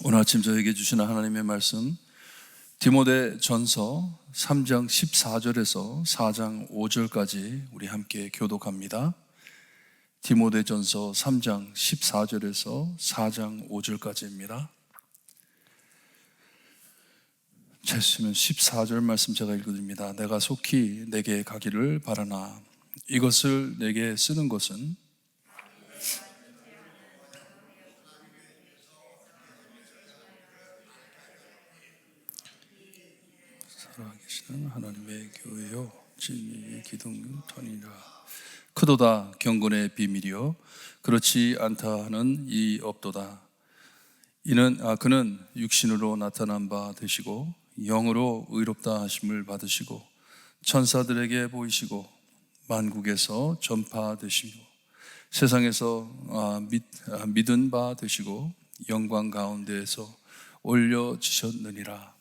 오늘 아침 저에게 주시는 하나님의 말씀 디모데 전서 3장 14절에서 4장 5절까지 우리 함께 교독합니다. 디모데 전서 3장 14절에서 4장 5절까지입니다. 제시면 14절 말씀 제가 읽어드립니다. 내가 속히 내게 가기를 바라나 이것을 내게 쓰는 것은 살아계시는 하나님의 교회요 진리의 기둥터니라. 크도다 경건의 비밀이요 그렇지 않다 하는 이 없도다. 그는 육신으로 나타난 바 되시고 영으로 의롭다 하심을 받으시고 천사들에게 보이시고 만국에서 전파되시고 세상에서 믿은 바 되시고 영광 가운데에서 올려지셨느니라.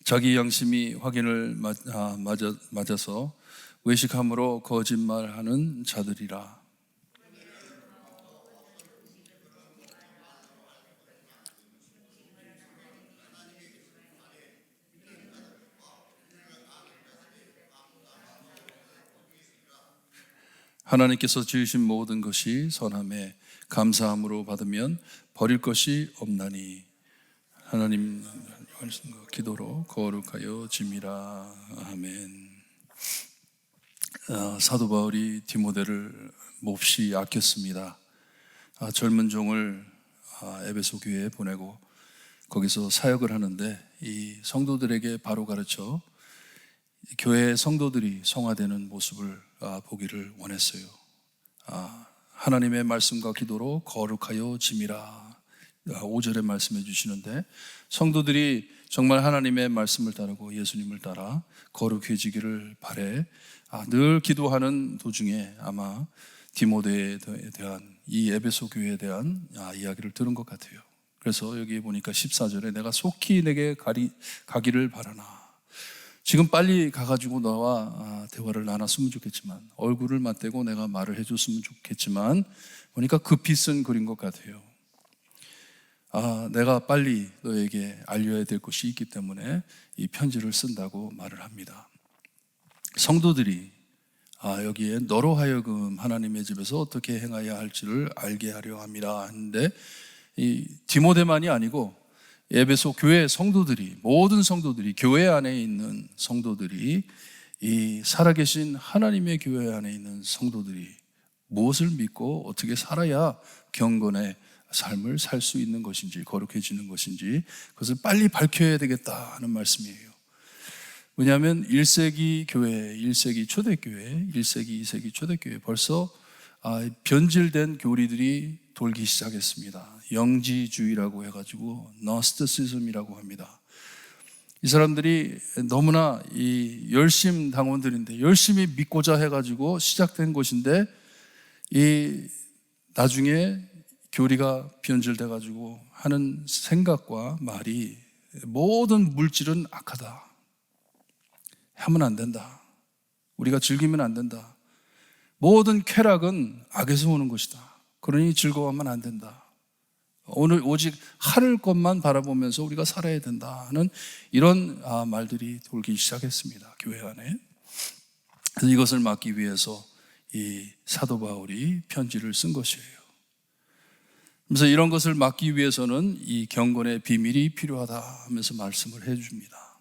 자기 양심이 확인을 맞아서 외식함으로 거짓말하는 자들이라. 하나님께서 지으신 모든 것이 선함에 감사함으로 받으면 버릴 것이 없나니 하나님 기도로 거룩하여 짐이라. 아멘. 사도 바울이 디모데를 몹시 아꼈습니다. 젊은 종을 에베소 교회에 보내고 거기서 사역을 하는데 이 성도들에게 바로 가르쳐 교회 성도들이 성화되는 모습을 보기를 원했어요. 하나님의 말씀과 기도로 거룩하여 짐이라. 5절에 말씀해 주시는데 성도들이 정말 하나님의 말씀을 따르고 예수님을 따라 거룩해지기를 바래 늘 기도하는 도중에 아마 디모데에 대한 이 에베소 교회에 대한 이야기를 들은 것 같아요. 그래서 여기 보니까 14절에 내가 속히 내게 가기를 바라나. 지금 빨리 가가지고 너와 대화를 나눴으면 좋겠지만 얼굴을 맞대고 내가 말을 해줬으면 좋겠지만 보니까 급히 쓴 글인 것 같아요. 내가 빨리 너에게 알려야 될 것이 있기 때문에 이 편지를 쓴다고 말을 합니다. 성도들이 여기에 너로 하여금 하나님의 집에서 어떻게 행해야 할지를 알게 하려 함이라 하는데 이 디모데만이 아니고 에베소 교회 성도들이 모든 성도들이 교회 안에 있는 성도들이 이 살아계신 하나님의 교회 안에 있는 성도들이 무엇을 믿고 어떻게 살아야 경건의 삶을 살 수 있는 것인지 거룩해지는 것인지 그것을 빨리 밝혀야 되겠다 하는 말씀이에요. 왜냐하면 1세기 교회, 1세기 초대교회, 1세기, 2세기 초대교회 벌써 변질된 교리들이 돌기 시작했습니다. 영지주의라고 해가지고 노스티시즘이라고 합니다. 이 사람들이 너무나 이 열심 당원들인데 열심히 믿고자 해가지고 시작된 것인데 이 나중에 교리가 변질돼가지고 하는 생각과 말이 모든 물질은 악하다. 하면 안 된다. 우리가 즐기면 안 된다. 모든 쾌락은 악에서 오는 것이다. 그러니 즐거워하면 안 된다. 오늘 오직 하늘 것만 바라보면서 우리가 살아야 된다 하는 이런 말들이 돌기 시작했습니다. 교회 안에. 그래서 이것을 막기 위해서 이 사도 바울이 편지를 쓴 것이에요. 그래서 이런 것을 막기 위해서는 이 경건의 비밀이 필요하다 하면서 말씀을 해줍니다.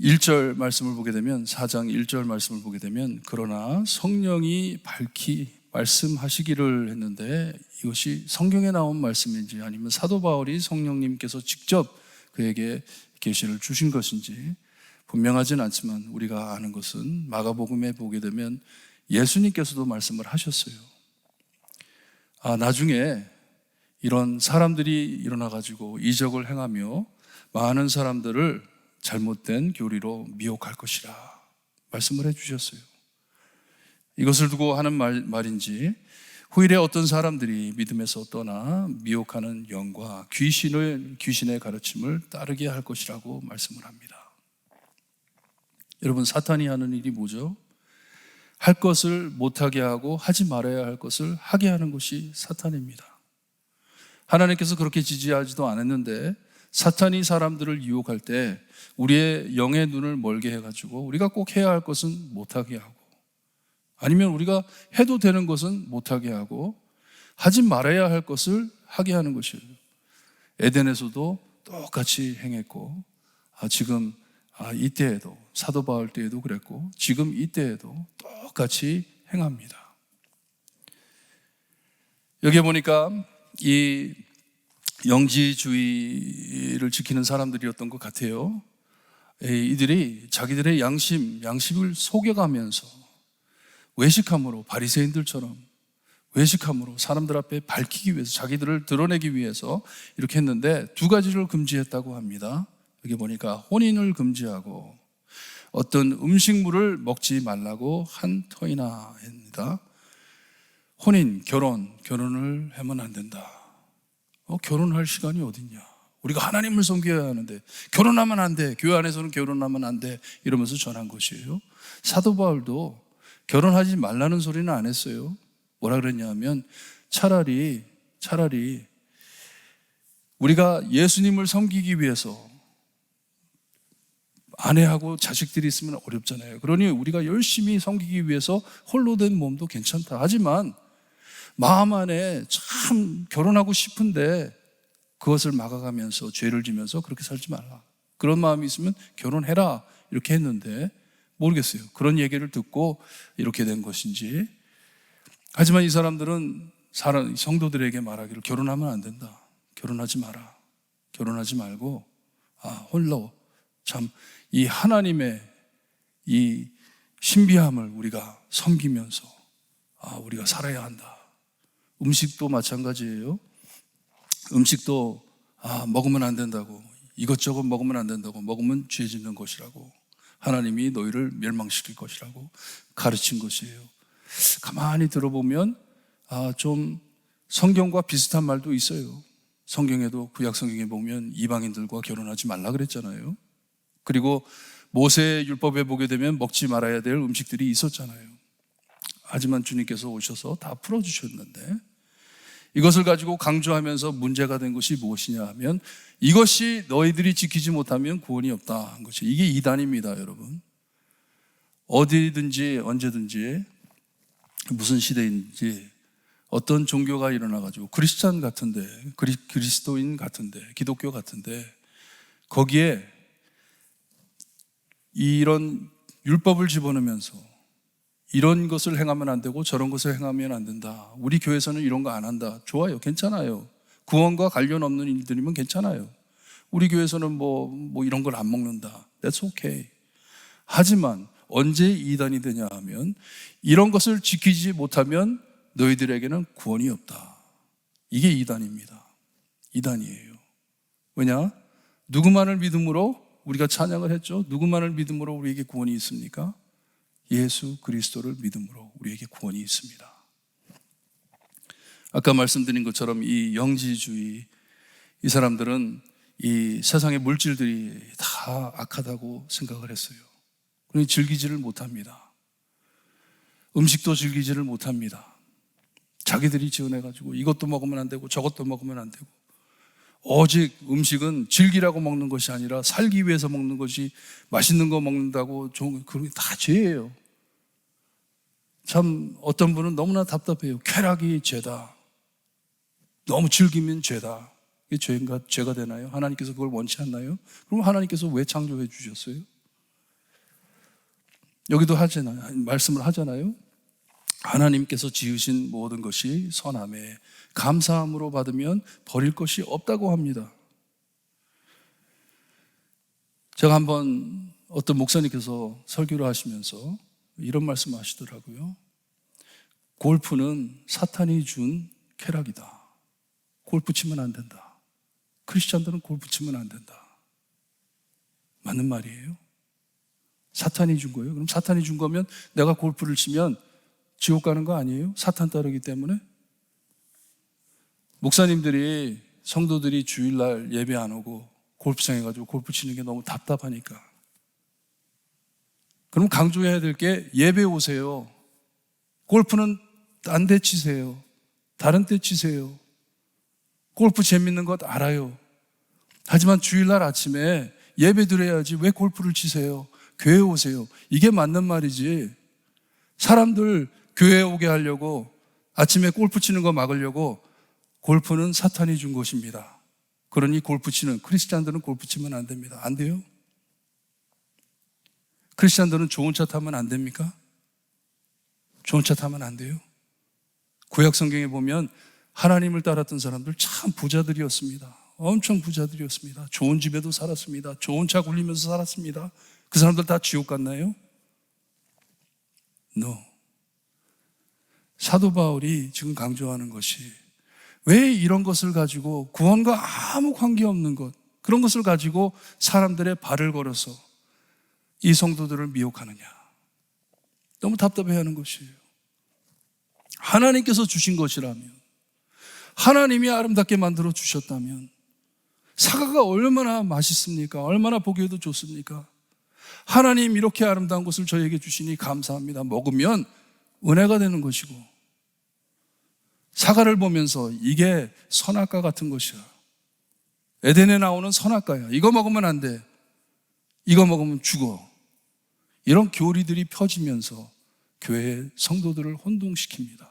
1절 말씀을 보게 되면 4장 1절 말씀을 보게 되면 그러나 성령이 밝히 말씀하시기를 했는데 이것이 성경에 나온 말씀인지 아니면 사도 바울이 성령님께서 직접 그에게 계시를 주신 것인지 분명하진 않지만 우리가 아는 것은 마가복음에 보게 되면 예수님께서도 말씀을 하셨어요. 나중에 이런 사람들이 일어나가지고 이적을 행하며 많은 사람들을 잘못된 교리로 미혹할 것이라 말씀을 해주셨어요. 이것을 두고 하는 말인지 후일에 어떤 사람들이 믿음에서 떠나 미혹하는 영과 귀신의 가르침을 따르게 할 것이라고 말씀을 합니다. 여러분, 사탄이 하는 일이 뭐죠? 할 것을 못하게 하고 하지 말아야 할 것을 하게 하는 것이 사탄입니다. 하나님께서 그렇게 지지하지도 않았는데 사탄이 사람들을 유혹할 때 우리의 영의 눈을 멀게 해가지고 우리가 꼭 해야 할 것은 못하게 하고, 아니면 우리가 해도 되는 것은 못하게 하고 하지 말아야 할 것을 하게 하는 것이에요. 에덴에서도 똑같이 행했고, 지금 이때에도, 사도 바울 때에도 그랬고 지금 이때에도 똑같이 행합니다. 여기 보니까 이 영지주의를 지키는 사람들이었던 것 같아요. 이들이 자기들의 양심을 속여가면서 외식함으로, 바리새인들처럼 외식함으로 사람들 앞에 밝히기 위해서, 자기들을 드러내기 위해서 이렇게 했는데 두 가지를 금지했다고 합니다. 여기 보니까 혼인을 금지하고 어떤 음식물을 먹지 말라고 한 터이나 합니다. 혼인, 결혼을 하면 안 된다. 결혼할 시간이 어딨냐? 우리가 하나님을 섬겨야 하는데 결혼하면 안 돼. 교회 안에서는 결혼하면 안 돼. 이러면서 전한 것이에요. 사도 바울도 결혼하지 말라는 소리는 안 했어요. 뭐라 그랬냐면 차라리 우리가 예수님을 섬기기 위해서 아내하고 자식들이 있으면 어렵잖아요. 그러니 우리가 열심히 섬기기 위해서 홀로 된 몸도 괜찮다. 하지만 마음 안에 참 결혼하고 싶은데 그것을 막아가면서 죄를 지면서 그렇게 살지 말라. 그런 마음이 있으면 결혼해라. 이렇게 했는데 모르겠어요. 그런 얘기를 듣고 이렇게 된 것인지. 하지만 이 사람들은 성도들에게 말하기를 결혼하면 안 된다. 결혼하지 마라. 결혼하지 말고 홀로 참 이 하나님의 이 신비함을 우리가 섬기면서 우리가 살아야 한다. 음식도 마찬가지예요. 음식도 먹으면 안 된다고, 이것저것 먹으면 안 된다고, 먹으면 죄 짓는 것이라고, 하나님이 너희를 멸망시킬 것이라고 가르친 것이에요. 가만히 들어보면 좀 성경과 비슷한 말도 있어요. 성경에도, 구약 성경에 보면 이방인들과 결혼하지 말라 그랬잖아요. 그리고 모세의 율법에 보게 되면 먹지 말아야 될 음식들이 있었잖아요. 하지만 주님께서 오셔서 다 풀어주셨는데, 이것을 가지고 강조하면서 문제가 된 것이 무엇이냐 하면 이것이 너희들이 지키지 못하면 구원이 없다 한 것이, 이게 이단입니다. 여러분, 어디든지 언제든지 무슨 시대인지 어떤 종교가 일어나가지고 크리스찬 같은데, 그리스도인 같은데, 기독교 같은데 거기에 이런 율법을 집어넣으면서 이런 것을 행하면 안 되고 저런 것을 행하면 안 된다. 우리 교회에서는 이런 거 안 한다. 좋아요. 괜찮아요. 구원과 관련 없는 일들이면 괜찮아요. 우리 교회에서는 뭐 이런 걸 안 먹는다. That's okay. 하지만 언제 이단이 되냐 하면 이런 것을 지키지 못하면 너희들에게는 구원이 없다. 이게 이단입니다. 이단이에요. 왜냐? 누구만을 믿음으로, 우리가 찬양을 했죠. 누구만을 믿음으로 우리에게 구원이 있습니까? 예수 그리스도를 믿음으로 우리에게 구원이 있습니다. 아까 말씀드린 것처럼 이 영지주의, 이 사람들은 이 세상의 물질들이 다 악하다고 생각을 했어요. 그러니 즐기지를 못합니다. 음식도 즐기지를 못합니다. 자기들이 지어내가지고 이것도 먹으면 안 되고 저것도 먹으면 안 되고, 오직 음식은 즐기라고 먹는 것이 아니라 살기 위해서 먹는 것이, 맛있는 거 먹는다고 좋은 거, 그런 게 다 죄예요. 참 어떤 분은 너무나 답답해요. 쾌락이 죄다. 너무 즐기면 죄다. 이게 죄가 되나요? 하나님께서 그걸 원치 않나요? 그럼 하나님께서 왜 창조해 주셨어요? 여기도 말씀을 하잖아요. 하나님께서 지으신 모든 것이 선함에 감사함으로 받으면 버릴 것이 없다고 합니다. 제가 한번 어떤 목사님께서 설교를 하시면서 이런 말씀을 하시더라고요. 골프는 사탄이 준 쾌락이다. 골프 치면 안 된다. 크리스찬들은 골프 치면 안 된다. 맞는 말이에요. 사탄이 준 거예요. 그럼 사탄이 준 거면 내가 골프를 치면 지옥 가는 거 아니에요? 사탄 따르기 때문에? 목사님들이 성도들이 주일날 예배 안 오고 골프장에 가지고 골프 치는 게 너무 답답하니까, 그럼 강조해야 될 게 예배 오세요. 골프는 딴 데 치세요. 다른 데 치세요. 골프 재밌는 것 알아요. 하지만 주일날 아침에 예배 드려야지 왜 골프를 치세요? 교회 오세요. 이게 맞는 말이지. 사람들 교회에 오게 하려고, 아침에 골프 치는 거 막으려고, 골프는 사탄이 준 것입니다. 그러니 골프 치는, 크리스찬들은 골프 치면 안 됩니다. 안 돼요? 크리스찬들은 좋은 차 타면 안 됩니까? 좋은 차 타면 안 돼요? 구약 성경에 보면 하나님을 따랐던 사람들 참 부자들이었습니다. 엄청 부자들이었습니다. 좋은 집에도 살았습니다. 좋은 차 굴리면서 살았습니다. 그 사람들 다 지옥 갔나요? No. 사도 바울이 지금 강조하는 것이, 왜 이런 것을 가지고, 구원과 아무 관계없는 것, 그런 것을 가지고 사람들의 발을 걸어서 이 성도들을 미혹하느냐. 너무 답답해하는 것이에요. 하나님께서 주신 것이라면, 하나님이 아름답게 만들어 주셨다면, 사과가 얼마나 맛있습니까? 얼마나 보기에도 좋습니까? 하나님 이렇게 아름다운 것을 저에게 주시니 감사합니다. 먹으면 은혜가 되는 것이고, 사과를 보면서 이게 선악과 같은 것이야. 에덴에 나오는 선악과야. 이거 먹으면 안 돼. 이거 먹으면 죽어. 이런 교리들이 펴지면서 교회의 성도들을 혼동시킵니다.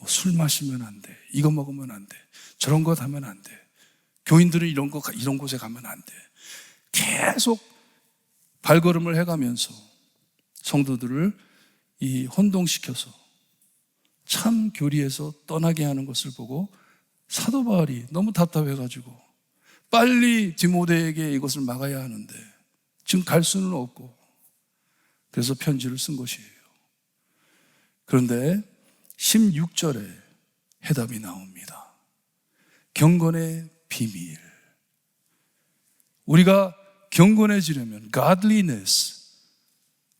술 마시면 안 돼. 이거 먹으면 안 돼. 저런 것 하면 안 돼. 교인들은 이런 곳에 가면 안 돼. 계속 발걸음을 해가면서 성도들을 이 혼동시켜서 참 교리에서 떠나게 하는 것을 보고 사도 바울이 너무 답답해가지고 빨리 디모데에게 이것을 막아야 하는데 지금 갈 수는 없고, 그래서 편지를 쓴 것이에요. 그런데 16절에 해답이 나옵니다. 경건의 비밀. 우리가 경건해지려면, godliness,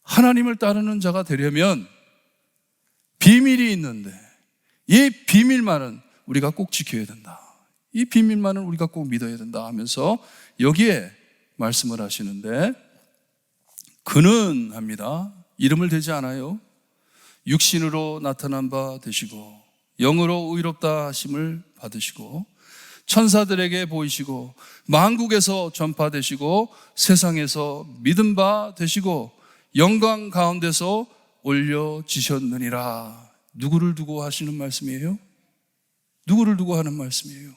하나님을 따르는 자가 되려면 비밀이 있는데, 이 비밀만은 우리가 꼭 지켜야 된다. 이 비밀만은 우리가 꼭 믿어야 된다 하면서 여기에 말씀을 하시는데, 그는 합니다. 이름을 대지 않아요. 육신으로 나타난 바 되시고 영으로 의롭다 하심을 받으시고 천사들에게 보이시고 만국에서 전파되시고 세상에서 믿음 바 되시고 영광 가운데서 올려지셨느니라. 누구를 두고 하시는 말씀이에요? 누구를 두고 하는 말씀이에요?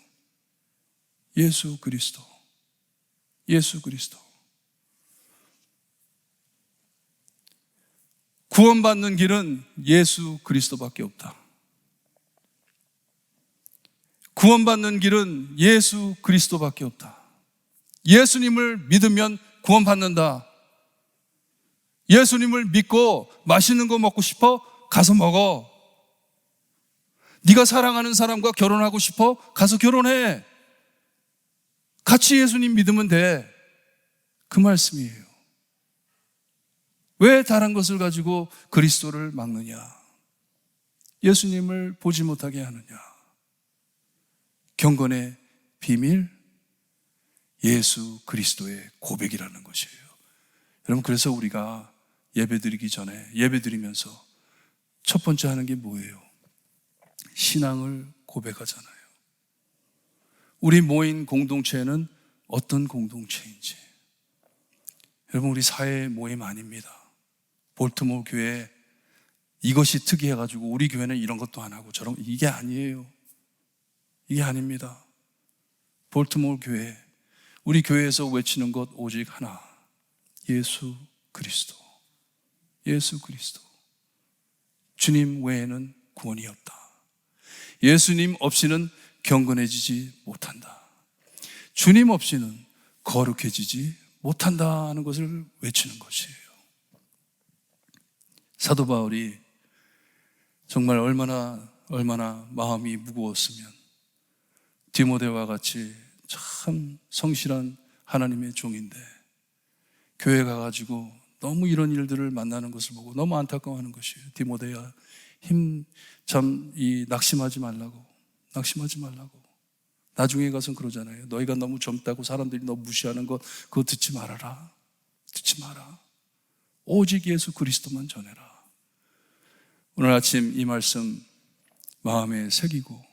예수 그리스도. 예수 그리스도. 구원받는 길은 예수 그리스도밖에 없다. 구원받는 길은 예수 그리스도밖에 없다. 예수님을 믿으면 구원받는다. 예수님을 믿고 맛있는 거 먹고 싶어? 가서 먹어. 네가 사랑하는 사람과 결혼하고 싶어? 가서 결혼해. 같이 예수님 믿으면 돼. 그 말씀이에요. 왜 다른 것을 가지고 그리스도를 막느냐? 예수님을 보지 못하게 하느냐? 경건의 비밀, 예수 그리스도의 고백이라는 것이에요. 여러분, 그래서 우리가 예배드리기 전에, 예배드리면서 첫 번째 하는 게 뭐예요? 신앙을 고백하잖아요. 우리 모인 공동체는 어떤 공동체인지. 여러분, 우리 사회 모임 아닙니다. 볼트모어 교회 이것이 특이해가지고 우리 교회는 이런 것도 안 하고 저런, 이게 아니에요. 이게 아닙니다. 볼트모어 교회, 우리 교회에서 외치는 것 오직 하나, 예수 그리스도. 예수 그리스도. 주님 외에는 구원이 없다. 예수님 없이는 경건해지지 못한다. 주님 없이는 거룩해지지 못한다는 것을 외치는 것이에요. 사도 바울이 정말 얼마나 마음이 무거웠으면 디모데와 같이 참 성실한 하나님의 종인데 교회 가가지고 너무 이런 일들을 만나는 것을 보고 너무 안타까워하는 것이에요. 디모데야, 낙심하지 말라고. 낙심하지 말라고. 나중에 가서는 그러잖아요. 너희가 너무 젊다고 사람들이 너 무시하는 것 그거 듣지 말아라. 듣지 마라. 오직 예수 그리스도만 전해라. 오늘 아침 이 말씀 마음에 새기고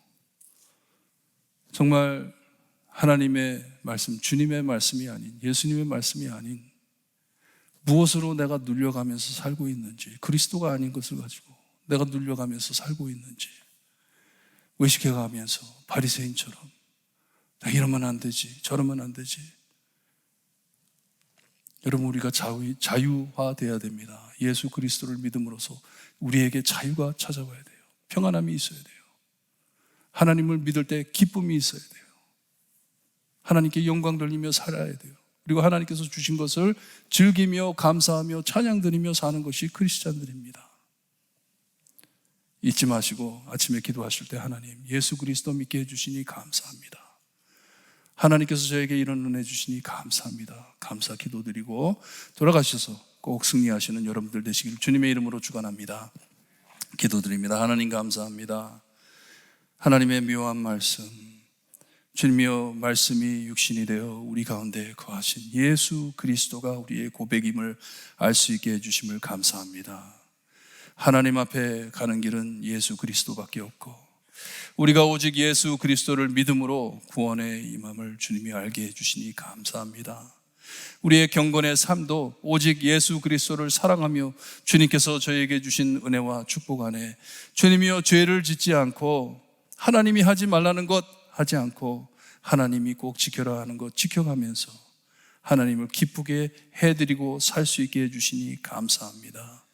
정말 하나님의 말씀, 주님의 말씀이 아닌, 예수님의 말씀이 아닌 무엇으로 내가 눌려가면서 살고 있는지, 그리스도가 아닌 것을 가지고 내가 눌려가면서 살고 있는지, 의식해가면서 바리새인처럼 나 이러면 안 되지, 저러면 안 되지. 여러분, 우리가 자유화돼야 됩니다. 예수 그리스도를 믿음으로써 우리에게 자유가 찾아와야 돼요. 평안함이 있어야 돼요. 하나님을 믿을 때 기쁨이 있어야 돼요. 하나님께 영광 돌리며 살아야 돼요. 그리고 하나님께서 주신 것을 즐기며 감사하며 찬양 드리며 사는 것이 크리스찬들입니다. 잊지 마시고 아침에 기도하실 때 하나님, 예수 그리스도 믿게 해주시니 감사합니다. 하나님께서 저에게 이런 은혜 주시니 감사합니다. 감사 기도드리고 돌아가셔서 꼭 승리하시는 여러분들 되시기를 주님의 이름으로 축원합니다. 기도드립니다. 하나님 감사합니다. 하나님의 묘한 말씀, 주님이여 말씀이 육신이 되어 우리 가운데 거하신 예수 그리스도가 우리의 고백임을 알 수 있게 해주심을 감사합니다. 하나님 앞에 가는 길은 예수 그리스도밖에 없고 우리가 오직 예수 그리스도를 믿음으로 구원에 임함을 주님이 알게 해주시니 감사합니다. 우리의 경건의 삶도 오직 예수 그리스도를 사랑하며 주님께서 저에게 주신 은혜와 축복 안에 주님이여 죄를 짓지 않고 하나님이 하지 말라는 것 하지 않고 하나님이 꼭 지켜라 하는 것 지켜가면서 하나님을 기쁘게 해드리고 살 수 있게 해주시니 감사합니다.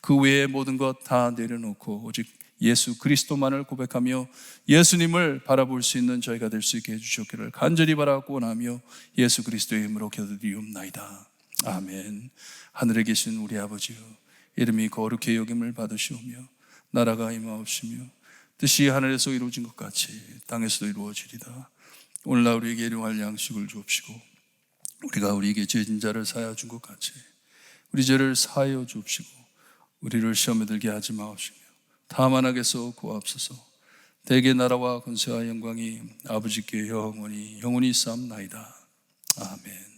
그 외의 모든 것 다 내려놓고 오직 예수 그리스도만을 고백하며 예수님을 바라볼 수 있는 저희가 될 수 있게 해주셨기를 간절히 바라고 원하며 예수 그리스도의 이름으로 기도드리옵나이다. 아멘. 하늘에 계신 우리 아버지여, 이름이 거룩히 여김을 받으시오며 나라가 임하옵시며 뜻이 하늘에서 이루어진 것 같이 땅에서도 이루어지리다. 오늘날 우리에게 일용할 양식을 주옵시고 우리가 우리에게 죄진 자를 사하여 준 것 같이 우리 죄를 사하여 주옵시고 우리를 시험에 들게 하지 마옵시며 다만 악에서 구하옵소서. 대개 나라와 권세와 영광이 아버지께 영원히 있사옵나이다. 아멘.